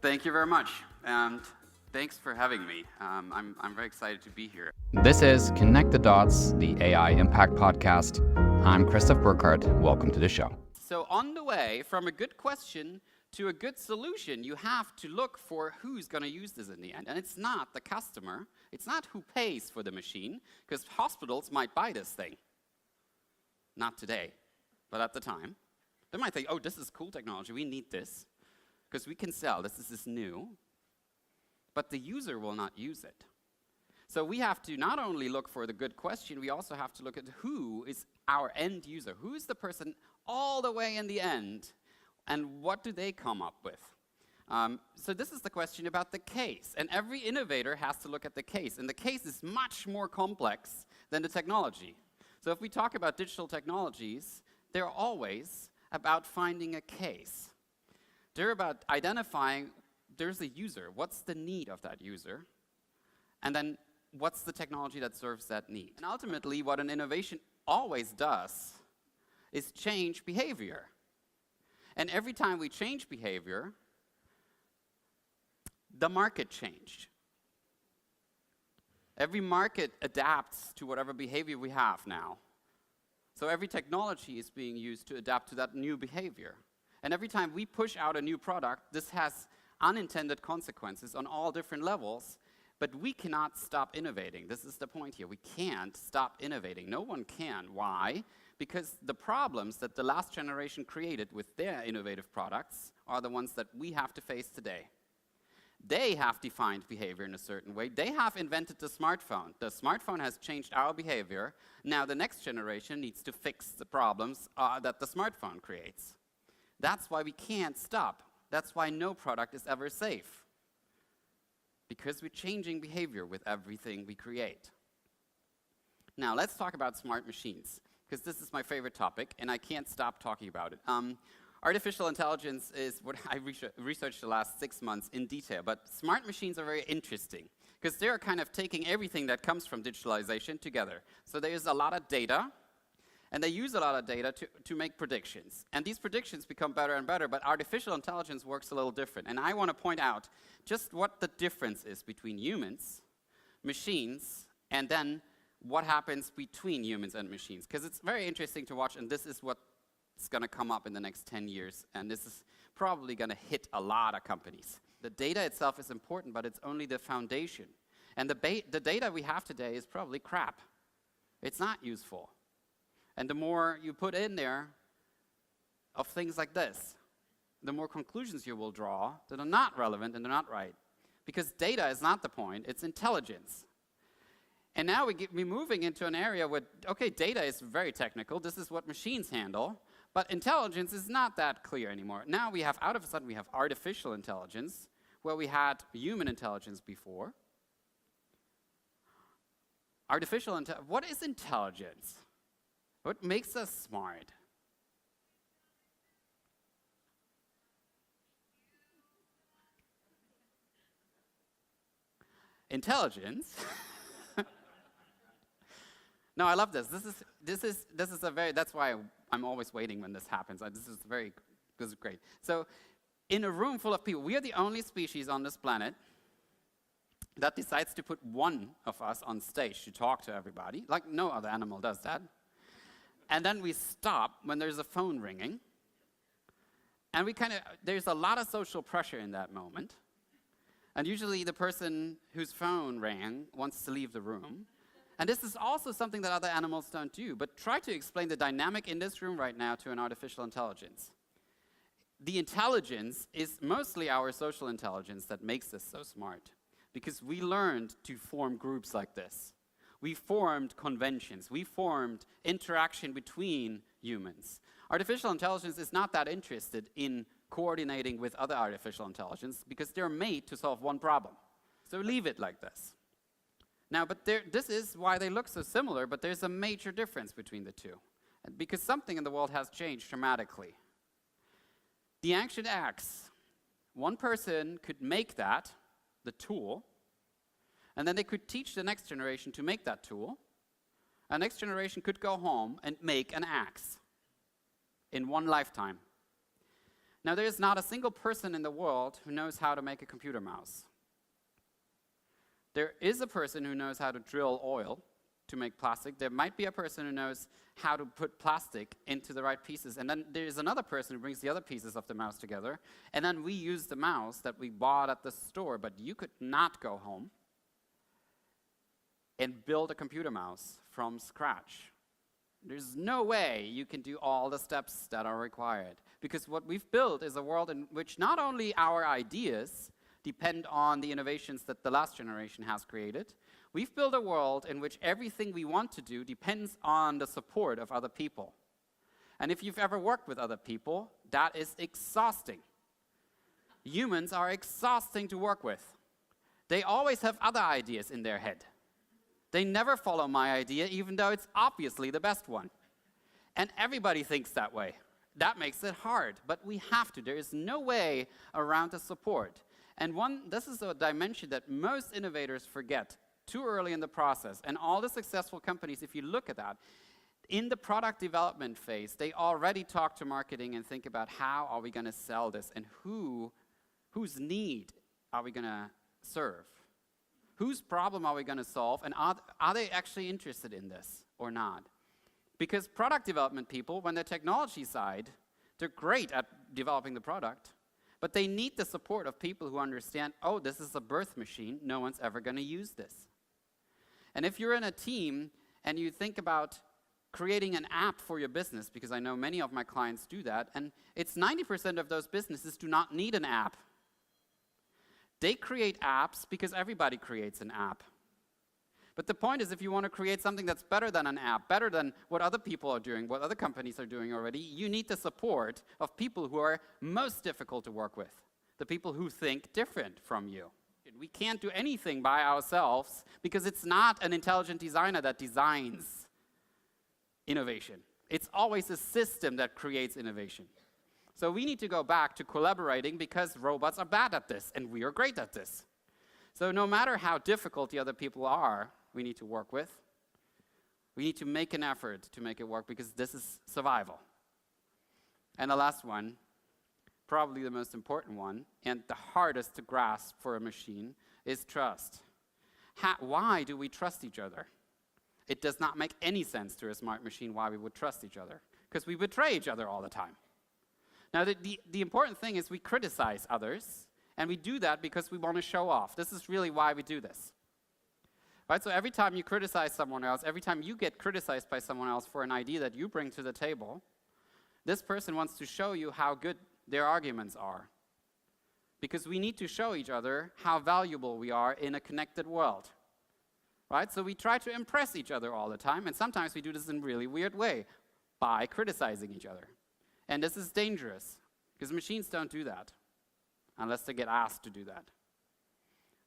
Thank you very much, and thanks for having me. I'm very excited to be here. This is Connect the Dots, the AI Impact Podcast. I'm Christoph Burkhardt. Welcome to the show. So on the way from a good question to a good solution, you have to look for who's going to use this in the end. And it's not the customer. It's not who pays for the machine, because hospitals might buy this thing. Not today, but at the time. They might think, oh, this is cool technology. We need this, because we can sell. This is new. But the user will not use it. So we have to not only look for the good question, we also have to look at who is our end user. Who is the person all the way in the end, and what do they come up with? So this is the question about the case. And every innovator has to look at the case. And the case is much more complex than the technology. So if we talk about digital technologies, they're always about finding a case. They're about identifying there's a user. What's the need of that user? And then what's the technology that serves that need? And ultimately, what an innovation always does is change behavior. And every time we change behavior, the market changed. Every market adapts to whatever behavior we have now. So every technology is being used to adapt to that new behavior. And every time we push out a new product, this has unintended consequences on all different levels, but we cannot stop innovating. This is the point here. We can't stop innovating. No one can. Why? Because the problems that the last generation created with their innovative products are the ones that we have to face today. They have defined behavior in a certain way. They have invented the smartphone. The smartphone has changed our behavior. Now the next generation needs to fix the problems that the smartphone creates. That's why we can't stop. That's why no product is ever safe. Because we're changing behavior with everything we create. Now let's talk about smart machines, because this is my favorite topic, and I can't stop talking about it. Artificial intelligence is what I researched the last 6 months in detail, but smart machines are very interesting, because they're kind of taking everything that comes from digitalization together. So there's a lot of data, and they use a lot of data to make predictions. And these predictions become better and better, but artificial intelligence works a little different. And I want to point out just what the difference is between humans, machines, and then what happens between humans and machines. Because it's very interesting to watch, and this is what's going to come up in the next 10 years. And this is probably going to hit a lot of companies. The data itself is important, but it's only the foundation. And the data we have today is probably crap. It's not useful. And the more you put in there of things like this, the more conclusions you will draw that are not relevant and they're not right. Because data is not the point, it's intelligence. And now we're moving into an area where, okay, data is very technical, this is what machines handle, but intelligence is not that clear anymore. Now we have, out of a sudden, we have artificial intelligence, where we had human intelligence before. What is intelligence? What makes us smart? Intelligence. No, I love this. This is a very. That's why I'm always waiting when this happens. This is great. So, in a room full of people, we are the only species on this planet that decides to put one of us on stage to talk to everybody. Like no other animal does that. And then we stop when there's a phone ringing. And there's a lot of social pressure in that moment. And usually the person whose phone rang wants to leave the room. And this is also something that other animals don't do. But try to explain the dynamic in this room right now to an artificial intelligence. The intelligence is mostly our social intelligence that makes us so smart. Because we learned to form groups like this. We formed conventions. We formed interaction between humans. Artificial intelligence is not that interested in coordinating with other artificial intelligence because they're made to solve one problem. So leave it like this. Now, but this is why they look so similar, but there's a major difference between the two. Because something in the world has changed dramatically. The ancient axe, one person could make that, the tool, and then they could teach the next generation to make that tool. A next generation could go home and make an axe in one lifetime. Now, there is not a single person in the world who knows how to make a computer mouse. There is a person who knows how to drill oil to make plastic. There might be a person who knows how to put plastic into the right pieces. And then there's another person who brings the other pieces of the mouse together. And then we use the mouse that we bought at the store, but you could not go home and build a computer mouse from scratch. There's no way you can do all the steps that are required. Because what we've built is a world in which not only our ideas depend on the innovations that the last generation has created, we've built a world in which everything we want to do depends on the support of other people. And if you've ever worked with other people, that is exhausting. Humans are exhausting to work with. They always have other ideas in their head. They never follow my idea, even though it's obviously the best one. And everybody thinks that way. That makes it hard, but we have to. There is no way around the support. And this is a dimension that most innovators forget too early in the process. And all the successful companies, if you look at that, in the product development phase, they already talk to marketing and think about how are we going to sell this and whose need are we going to serve? Whose problem are we going to solve, and are they actually interested in this or not? Because product development people, when they're technology side, they're great at developing the product, but they need the support of people who understand, oh, this is a birth machine, no one's ever going to use this. And if you're in a team and you think about creating an app for your business, because I know many of my clients do that, and it's 90% of those businesses do not need an app. They create apps because everybody creates an app. But the point is, if you want to create something that's better than an app, better than what other people are doing, what other companies are doing already, you need the support of people who are most difficult to work with, the people who think different from you. We can't do anything by ourselves because it's not an intelligent designer that designs innovation. It's always a system that creates innovation. So we need to go back to collaborating because robots are bad at this, and we are great at this. So no matter how difficult the other people are, we need to work with. We need to make an effort to make it work because this is survival. And the last one, probably the most important one, and the hardest to grasp for a machine, is trust. Why do we trust each other? It does not make any sense to a smart machine why we would trust each other, because we betray each other all the time. Now, the important thing is we criticize others, and we do that because we want to show off. This is really why we do this. Right? So every time you criticize someone else, every time you get criticized by someone else for an idea that you bring to the table, this person wants to show you how good their arguments are. Because we need to show each other how valuable we are in a connected world. Right? So we try to impress each other all the time, and sometimes we do this in a really weird way, by criticizing each other. And this is dangerous, because machines don't do that, unless they get asked to do that.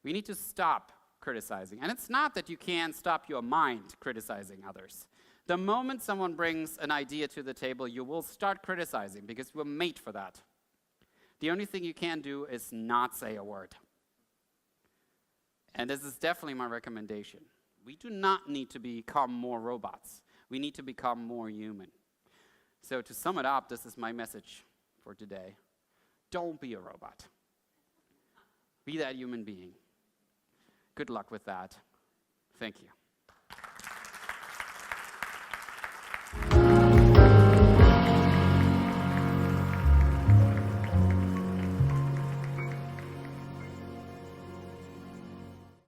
We need to stop criticizing. And it's not that you can stop your mind criticizing others. The moment someone brings an idea to the table, you will start criticizing, because we're made for that. The only thing you can do is not say a word. And this is definitely my recommendation. We do not need to become more robots. We need to become more human. So to sum it up, this is my message for today. Don't be a robot. Be that human being. Good luck with that. Thank you.